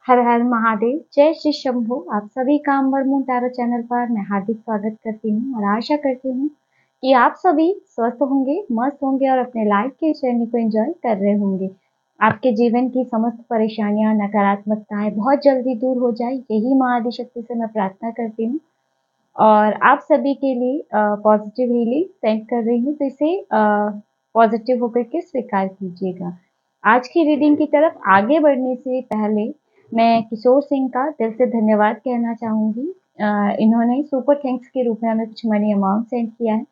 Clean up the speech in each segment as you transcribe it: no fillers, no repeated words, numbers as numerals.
हर हर महादेव, जय श्री शंभू। आप सभी का अमर मून टैरो चैनल पर मैं हार्दिक स्वागत करती हूँ और आशा करती हूँ कि आप सभी स्वस्थ होंगे, मस्त होंगे और अपने लाइफ की जर्नी को एंजॉय कर रहे होंगे। आपके जीवन की समस्त परेशानियां, नकारात्मकताएं बहुत जल्दी दूर हो जाए, यही माँ आदि शक्ति से मैं प्रार्थना करती हूँ। और आप सभी के लिए पॉजिटिव हीलिंग सेंड कर रही हूँ, तो इसे पॉजिटिव होकर के स्वीकार कीजिएगा। आज की रीडिंग की तरफ आगे बढ़ने से पहले मैं किशोर सिंह का दिल से धन्यवाद कहना चाहूँगी। इन्होंने सुपर थैंक्स के रूप में हमें कुछ मनी अमाउंट सेंड किया है।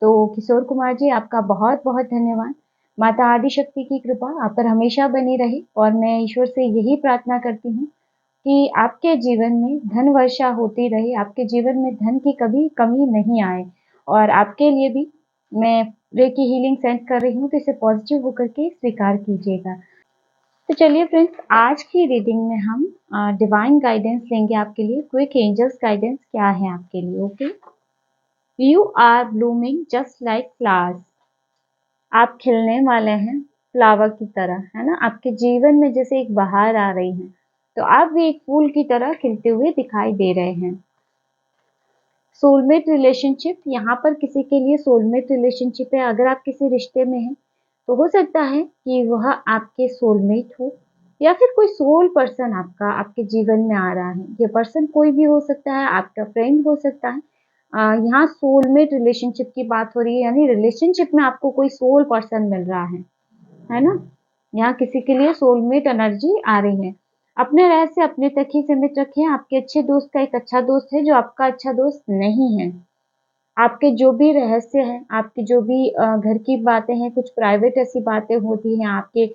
तो किशोर कुमार जी, आपका बहुत बहुत धन्यवाद। माता आदि शक्ति की कृपा आप पर हमेशा बनी रहे और मैं ईश्वर से यही प्रार्थना करती हूँ कि आपके जीवन में धन वर्षा होती रहे, आपके जीवन में धन की कभी कमी नहीं आए। और आपके लिए भी मैं रेकी हीलिंग सेंड कर रही हूँ, तो इसे पॉजिटिव होकर के स्वीकार कीजिएगा। तो चलिए फ्रेंड्स, आज की रीडिंग में हम डिवाइन गाइडेंस लेंगे आपके लिए। क्विक एंजल्स गाइडेंस क्या है आपके लिए। Okay, you are blooming just like flowers. आप खिलने वाले हैं फ्लावर की तरह, है ना। आपके जीवन में जैसे एक बहार आ रही है, तो आप भी एक फूल की तरह खिलते हुए दिखाई दे रहे हैं। सोलमेट रिलेशनशिप, यहाँ पर किसी के लिए सोलमेट रिलेशनशिप है। अगर आप किसी रिश्ते में हैं तो हो सकता है कि वह आपके सोलमेट हो, या फिर कोई सोल पर्सन आपका आपके जीवन में आ रहा है। ये पर्सन कोई भी हो सकता है, आपका फ्रेंड हो सकता है। यहाँ सोलमेट रिलेशनशिप की बात हो रही है, यानी रिलेशनशिप में आपको कोई सोल पर्सन मिल रहा है ना। यहाँ किसी के लिए सोलमेट एनर्जी आ रही है। अपने रहस्य अपने तक ही सीमित रखें। आपके अच्छे दोस्त का एक अच्छा दोस्त है जो आपका अच्छा दोस्त नहीं है। आपके जो भी रहस्य हैं, आपकी जो भी घर की बातें हैं, कुछ प्राइवेट ऐसी बातें होती हैं आपके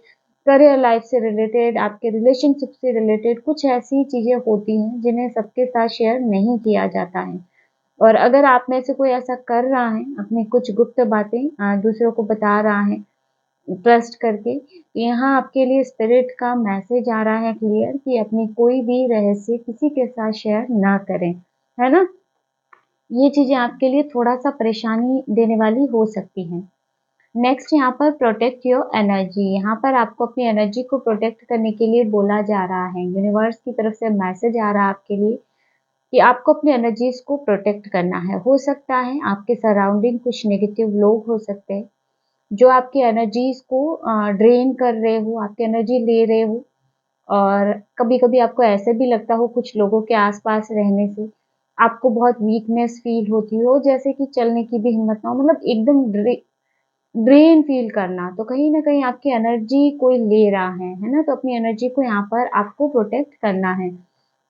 करियर लाइफ से रिलेटेड, आपके रिलेशनशिप से रिलेटेड, कुछ ऐसी चीजें होती हैं जिन्हें सबके साथ शेयर नहीं किया जाता है। और अगर आप में से कोई ऐसा कर रहा है, अपनी कुछ गुप्त बातें दूसरों को बता रहा है ट्रस्ट करके, यहाँ आपके लिए स्पिरिट का मैसेज आ रहा है क्लियर कि अपनी कोई भी रहस्य किसी के साथ शेयर ना करें, है ना। ये चीजें आपके लिए थोड़ा सा परेशानी देने वाली हो सकती हैं। नेक्स्ट यहाँ पर प्रोटेक्ट योर एनर्जी। यहाँ पर आपको अपनी एनर्जी को प्रोटेक्ट करने के लिए बोला जा रहा है। यूनिवर्स की तरफ से मैसेज आ रहा है आपके लिए कि आपको अपनी एनर्जीज को प्रोटेक्ट करना है। हो सकता है आपके सराउंडिंग कुछ नेगेटिव लोग हो सकते हैं जो आपकी एनर्जीज को ड्रेन कर रहे हो, आपकी एनर्जी ले रहे हो। और कभी-कभी आपको ऐसे भी लगता हो कुछ लोगों के आस-पास रहने से आपको बहुत वीकनेस फ़ील होती हो, जैसे कि चलने की भी हिम्मत ना हो, मतलब एकदम ड्रेन फ़ील करना। तो कहीं न कहीं आपकी एनर्जी कोई ले रहा है ना? तो अपनी एनर्जी को यहाँ पर आपको प्रोटेक्ट करना है।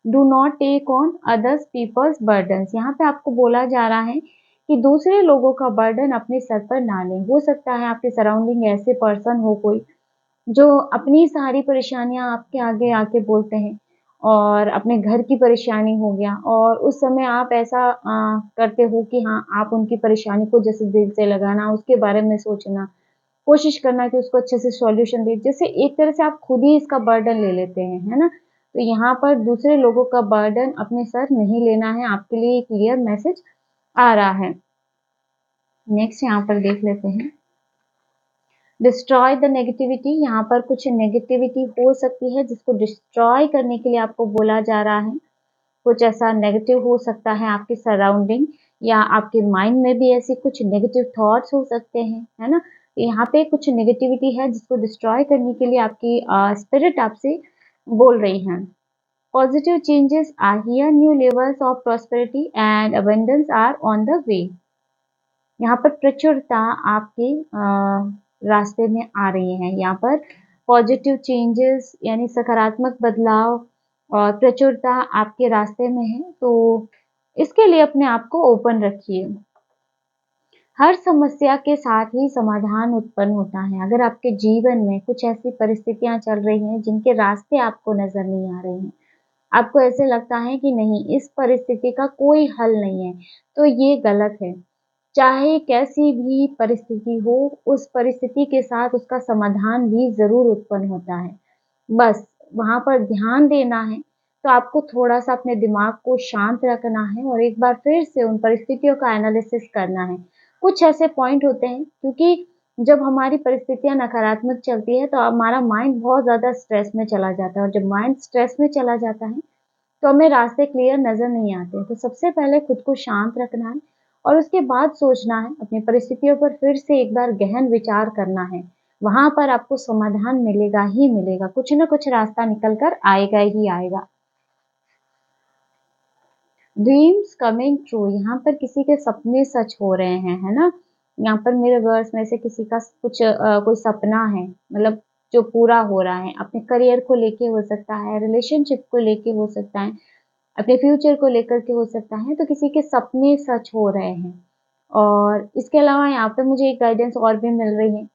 Do not take on others people's burdens. यहाँ पे आपको बोला जा रहा है कि दूसरे लोगों का बर्डन अपने सर पर ना लें। हो सकता है आपके सराउंडिंग ऐसे पर्सन हो कोई जो अपनी सारी परेशानियां आपके आगे आके बोलते हैं, और अपने घर की परेशानी हो गया, और उस समय आप ऐसा करते हो कि हाँ, आप उनकी परेशानी को जैसे दिल से लगाना, उसके बारे में सोचना, कोशिश करना कि उसको अच्छे से सॉल्यूशन दे, जैसे एक तरह से आप खुद ही इसका बर्डन ले लेते हैं, है ना। तो यहाँ पर दूसरे लोगों का बर्डन अपने सर नहीं लेना है, आपके लिए क्लियर मैसेज आ रहा है। नेक्स्ट यहाँ पर देख लेते हैं, डिस्ट्रॉय द नेगेटिविटी। यहाँ पर कुछ नेगेटिविटी हो सकती है जिसको डिस्ट्रॉय करने के लिए आपको बोला जा रहा है। कुछ ऐसा नेगेटिव हो सकता है आपके सराउंडिंग, या आपके माइंड में भी ऐसे कुछ नेगेटिव थॉट्स हो सकते हैं, है ना। यहाँ पे कुछ नेगेटिविटी है जिसको डिस्ट्रॉय करने के लिए आपकी स्पिरिट आपसे बोल रही है। Positive changes are here, new levels of prosperity and abundance are on the way. यहाँ पर प्रचुरता आपके रास्ते में आ रही है। यहाँ पर पॉजिटिव चेंजेस यानी सकारात्मक बदलाव और प्रचुरता आपके रास्ते में है, तो इसके लिए अपने आप को ओपन रखिए। हर समस्या के साथ ही समाधान उत्पन्न होता है। अगर आपके जीवन में कुछ ऐसी परिस्थितियां चल रही हैं जिनके रास्ते आपको नजर नहीं आ रहे हैं, आपको ऐसे लगता है कि नहीं, इस परिस्थिति का कोई हल नहीं है, तो ये गलत है। चाहे कैसी भी परिस्थिति हो, उस परिस्थिति के साथ उसका समाधान भी ज़रूर उत्पन्न होता है। बस वहाँ पर ध्यान देना है, तो आपको थोड़ा-सा अपने दिमाग को शांत रखना है और एक बार फिर से उन परिस्थितियों का एनालिसिस करना है। कुछ ऐसे पॉइंट होते हैं, क्योंकि जब हमारी परिस्थितियाँ नकारात्मक चलती है तो हमारा माइंड बहुत ज़्यादा स्ट्रेस में चला जाता है और जब माइंड स्ट्रेस में चला जाता है तो हमें रास्ते क्लियर नज़र नहीं आते। तो सबसे पहले खुद को शांत रखना है और उसके बाद सोचना है, अपनी परिस्थितियों पर फिर से एक बार गहन विचार करना है। वहाँ पर आपको समाधान मिलेगा ही मिलेगा, कुछ न कुछ रास्ता निकल कर आएगा ही आएगा। ड्रीम्स कमिंग ट्रू, यहाँ पर किसी के सपने सच हो रहे हैं, है ना? यहाँ पर मेरे वर्ड्स में से किसी का कुछ कोई सपना है, मतलब जो पूरा हो रहा है, अपने करियर को लेके हो सकता है, रिलेशनशिप को लेके हो सकता है, अपने फ्यूचर को लेकर के हो सकता है, तो किसी के सपने सच हो रहे हैं। और इसके अलावा यहाँ पे मुझे एक गाइडेंस और भी मिल रही है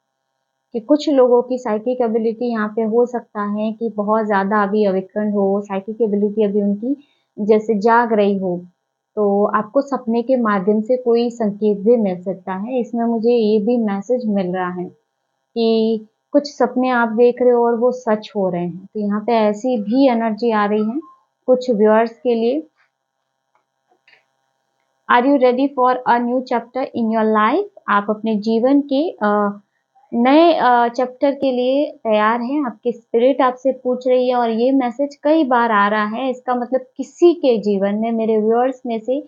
कि कुछ लोगों की साइकिक एबिलिटी यहाँ पे हो सकता है कि बहुत ज़्यादा अभी अवेकन्ड हो, साइकिक एबिलिटी अभी उनकी जैसे जाग रही हो, तो आपको सपने के माध्यम से कोई संकेत भी मिल सकता है। इसमें मुझे ये भी मैसेज मिल रहा है कि कुछ सपने आप देख रहे हो और वो सच हो रहे हैं। तो यहाँ पे ऐसी भी एनर्जी आ रही है कुछ व्यूअर्स के लिए। Are you ready for a new chapter in your life? आप अपने जीवन के नए चैप्टर के लिए तैयार हैं? आपकी स्पिरिट आपसे पूछ रही है और ये मैसेज कई बार आ रहा है। इसका मतलब किसी के जीवन में, मेरे व्यूअर्स में से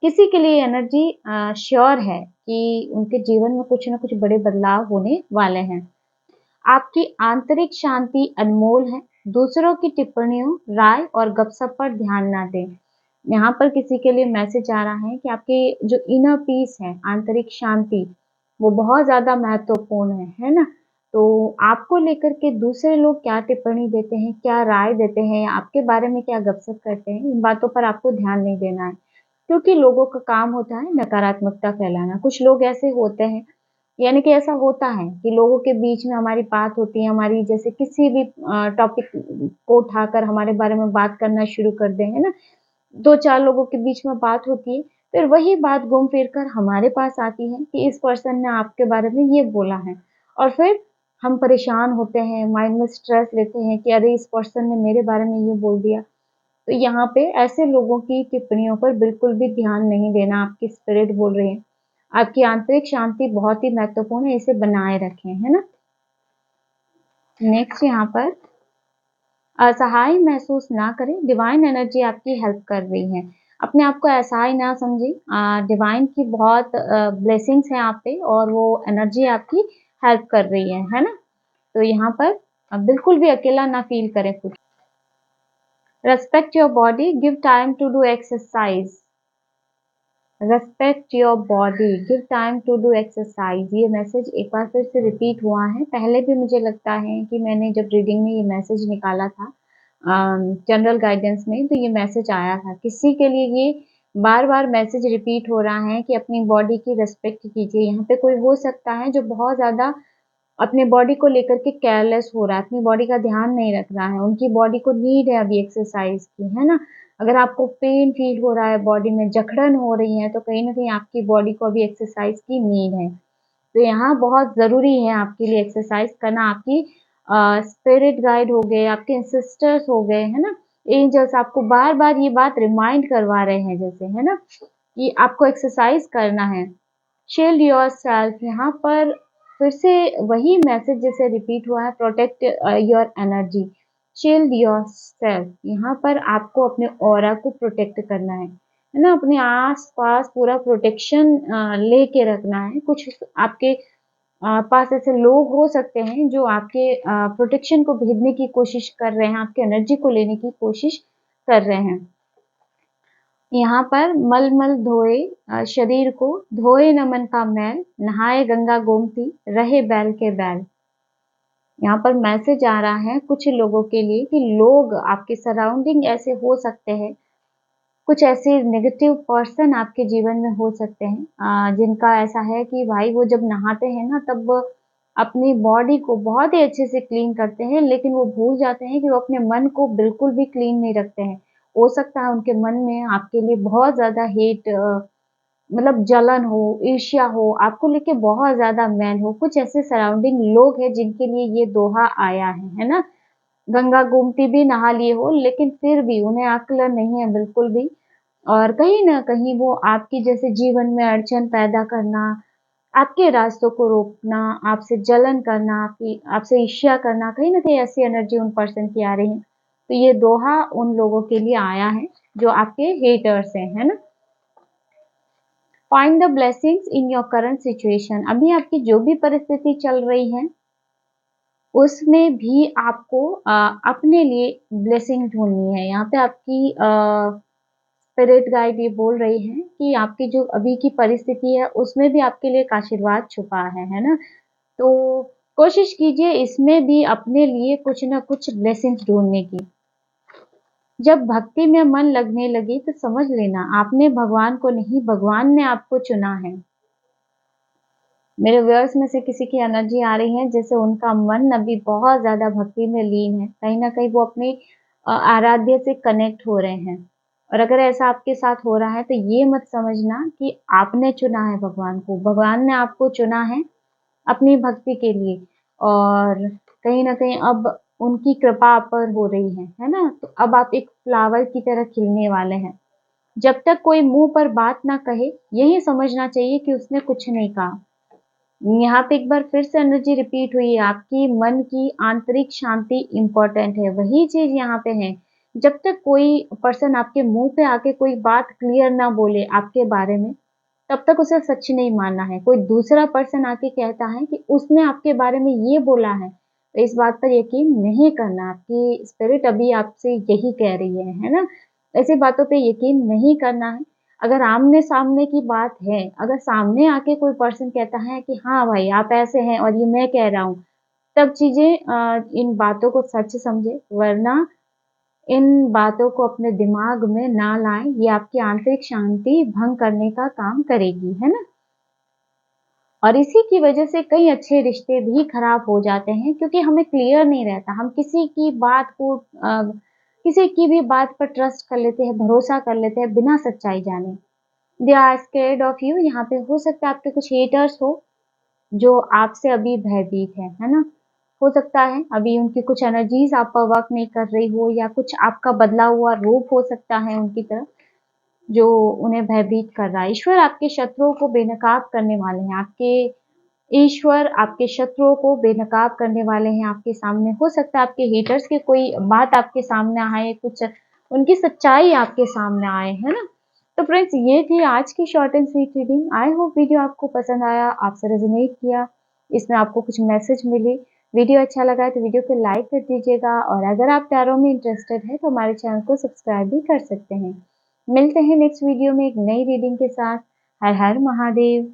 किसी के लिए एनर्जी श्योर है कि उनके जीवन में कुछ न कुछ बड़े बदलाव होने वाले हैं। आपकी आंतरिक शांति अनमोल है। दूसरों की टिप्पणियों, राय और गपशप पर ध्यान ना दें। यहाँ पर किसी के लिए मैसेज आ रहा है कि आपकी जो इनर पीस है, आंतरिक शांति, वो बहुत ज़्यादा महत्वपूर्ण है ना? तो आपको लेकर के दूसरे लोग क्या टिप्पणी देते हैं, क्या राय देते हैं या आपके बारे में क्या गपशप करते हैं, इन बातों पर आपको ध्यान नहीं देना है। क्योंकि लोगों का काम होता है नकारात्मकता फैलाना। कुछ लोग ऐसे होते हैं, यानी कि ऐसा होता है कि लोगों के बीच में हमारी बात होती है, हमारी जैसे किसी भी टॉपिक को उठाकर हमारे बारे में बात करना शुरू कर दें, है ना? 2-4 लोगों के बीच में बात होती है, फिर वही बात घूम फिर कर हमारे पास आती है कि इस पर्सन ने आपके बारे में ये बोला है और फिर हम परेशान होते हैं, माइंड में स्ट्रेस लेते हैं कि अरे इस पर्सन ने मेरे बारे में ये बोल दिया। तो यहाँ पे ऐसे लोगों की टिप्पणियों पर बिल्कुल भी ध्यान नहीं देना, आपकी स्पिरिट बोल रही है। आपकी आंतरिक शांति बहुत ही महत्वपूर्ण है, इसे बनाए रखें, है ना? नेक्स्ट यहाँ पर असहाय महसूस ना करें, डिवाइन एनर्जी आपकी हेल्प कर रही है। अपने आप को असहाय ना समझें, डिवाइन की बहुत ब्लेसिंग्स हैं आप पे और वो एनर्जी आपकी हेल्प कर रही है ना? तो यहाँ पर बिल्कुल भी अकेला ना फील करें खुद। Respect your body, give time to do exercise. Respect your body, give time to do exercise. ये मैसेज एक बार फिर से रिपीट हुआ है। पहले भी मुझे लगता है कि मैंने जब रीडिंग में ये मैसेज निकाला था जनरल गाइडेंस में, तो ये मैसेज आया था। किसी के लिए ये बार-बार मैसेज रिपीट हो रहा है कि अपनी बॉडी की रिस्पेक्ट कीजिए। यहाँ पे कोई हो सकता है जो बहुत ज़्यादा अपने बॉडी को लेकर के केयरलेस हो रहा है, अपनी बॉडी का ध्यान नहीं रख रहा है, उनकी बॉडी को नीड है अभी एक्सरसाइज की, है ना? अगर आपको पेन फील हो रहा है, बॉडी में जकड़न हो रही है, तो कहीं न कहीं आपकी बॉडी को अभी एक्सरसाइज की नीड है। तो यहाँ बहुत ज़रूरी है आपके लिए एक्सरसाइज करना, आपकी स्पिरिट गाइड हो गए, आपके एंसेस्टर्स हो गए, है ना? एंजल्स आपको बार-बार ये बात रिमाइंड करवा रहे हैं जैसे, है ना? कि आपको एक्सरसाइज करना है। शील्ड योरसेल्फ, यहाँ पर फिर से वही मैसेज जैसे रिपीट हुआ है, protect your energy, shield yourself. यहाँ पर आपको अपने ऑरा को प्रोटेक्ट करना है ना? अपने आस-पास पूरा प्रोटेक्शन लेके रखना है। कुछ आपके पास ऐसे लोग हो सकते हैं जो आपके प्रोटेक्शन को भेदने की कोशिश कर रहे हैं, आपकी एनर्जी को लेने की कोशिश कर रहे हैं। यहाँ पर मल-मल धोए शरीर को, धोए न मन का मैल, नहाए गंगा गोमती, रहे बैल के बैल। यहाँ पर मैसेज आ रहा है कुछ लोगों के लिए कि लोग आपके सराउंडिंग ऐसे हो सकते हैं, कुछ ऐसे नेगेटिव पर्सन आपके जीवन में हो सकते हैं जिनका ऐसा है कि भाई वो जब नहाते हैं ना तब वो अपनी बॉडी को बहुत ही अच्छे से क्लीन करते हैं, लेकिन वो भूल जाते हैं कि वो अपने मन को बिल्कुल भी क्लीन नहीं रखते हैं। हो सकता है उनके मन में आपके लिए बहुत ज़्यादा हेट मतलब जलन हो, ईर्ष्या हो, आपको लेके बहुत ज़्यादा मैल हो। कुछ ऐसे सराउंडिंग लोग हैं जिनके लिए ये दोहा आया है ना? गंगा गोमती भी नहा लिए हो, लेकिन फिर भी उन्हें अक्ल नहीं है बिल्कुल भी और कहीं न कहीं वो आपकी जैसे जीवन में अड़चन पैदा करना, आपके रास्तों को रोकना, आपसे जलन करना, आपसे ईर्ष्या करना, कहीं न कहीं ऐसी एनर्जी उन पर्सन की आ रही है। तो ये दोहा उन लोगों के लिए आया है जो आपके हेटर्स हैं, है ना? Find the blessings in your current situation. अभी आपकी जो भी परिस्थिति चल रही है, उसमें भी आपको अपने लिए ब्लेसिंग ढूँढनी है। यहाँ पे आपकी स्पिरिट गाइड ये बोल रही हैं कि आपकी जो अभी की परिस्थिति है, उसमें भी आपके लिए एक आशीर्वाद छुपा है ना? तो कोशिश कीजिए इसमें भी अपने लिए कुछ ना कुछ ब्लेसिंग्स ढूँढने की। जब भक्ति में मन लगने लगे तो समझ लेना आपने भगवान को नहीं, भगवान ने आपको चुना है। मेरे व्यूअर्स में से किसी की एनर्जी आ रही है जैसे उनका मन अभी बहुत ज़्यादा भक्ति में लीन है। कहीं न कहीं वो अपने आराध्य से कनेक्ट हो रहे हैं। और अगर ऐसा आपके साथ हो रहा है तो ये मत समझना कि आपने चुना है भगवान को। भगवान ने आपको चुना है अपनी भक्ति के लिए और कहीं न कहीं अब उनकी कृपा आप पर हो रही है ना? तो अब आप एक फ्लावर की तरह खिलने वाले हैं। जब तक कोई मुँह पर बात ना कहे, यही समझना चाहिए कि उसने कुछ नहीं कहा। यहाँ पे एक बार फिर से एनर्जी रिपीट हुई है, आपकी मन की आंतरिक शांति इम्पोर्टेंट है, वही चीज़ यहाँ पे है। जब तक कोई पर्सन आपके मुँह पे आके कोई बात क्लियर ना बोले आपके बारे में, तब तक उसे सच नहीं मानना है। कोई दूसरा पर्सन आके कहता है कि उसने आपके बारे में ये बोला है, तो इस बात पर यकीन नहीं करना। आपकी स्पिरिट अभी आपसे यही कह रही है ना? ऐसी बातों पे यकीन नहीं करना है। अगर आमने-सामने की बात है, अगर सामने आके कोई पर्सन कहता है कि हाँ भाई, आप ऐसे हैं और ये मैं कह रहा हूँ, तब चीज़ें इन बातों को सच समझें, वरना इन बातों को अपने दिमाग में ना लाएँ, ये आपकी आंतरिक शांति भंग करने का काम करेगी, है ना? और इसी की वजह से कई अच्छे रिश्ते भी खराब हो जाते हैं क्योंकि हमें क्लियर नहीं रहता। हम किसी की बात को किसी की भी बात पर ट्रस्ट कर लेते हैं, भरोसा कर लेते हैं बिना सच्चाई जाने। They are scared of you. यहाँ पे हो सकता है आपके कुछ हेटर्स हो जो आपसे अभी भयभीत है ना? हो सकता है अभी उनकी कुछ एनर्जीज़ आप पर वर्क नहीं कर रही हो या कुछ आपका बदला हुआ रूप हो सकता है उनकी तरफ, जो उन्हें भयभीत कर रहा है। ईश्वर आपके शत्रुओं को बेनकाब करने वाले हैं। ईश्वर आपके शत्रुओं को बेनकाब करने वाले हैं आपके सामने। हो सकता है आपके हेटर्स की कोई बात आपके सामने आए, कुछ उनकी सच्चाई आपके सामने आए, है ना? तो फ्रेंड्स ये थी आज की short and sweet reading. I hope video आपको पसंद आया, आपसे रेज़ोनेट किया, इसमें आपको कुछ मैसेज मिले। वीडियो अच्छा लगा है तो वीडियो को लाइक कर दीजिएगा और अगर आप टैरो में इंटरेस्टेड हैं तो हमारे चैनल को सब्सक्राइब भी कर सकते हैं। मिलते हैं नेक्स्ट वीडियो में एक नई रीडिंग के साथ। हर हर महादेव।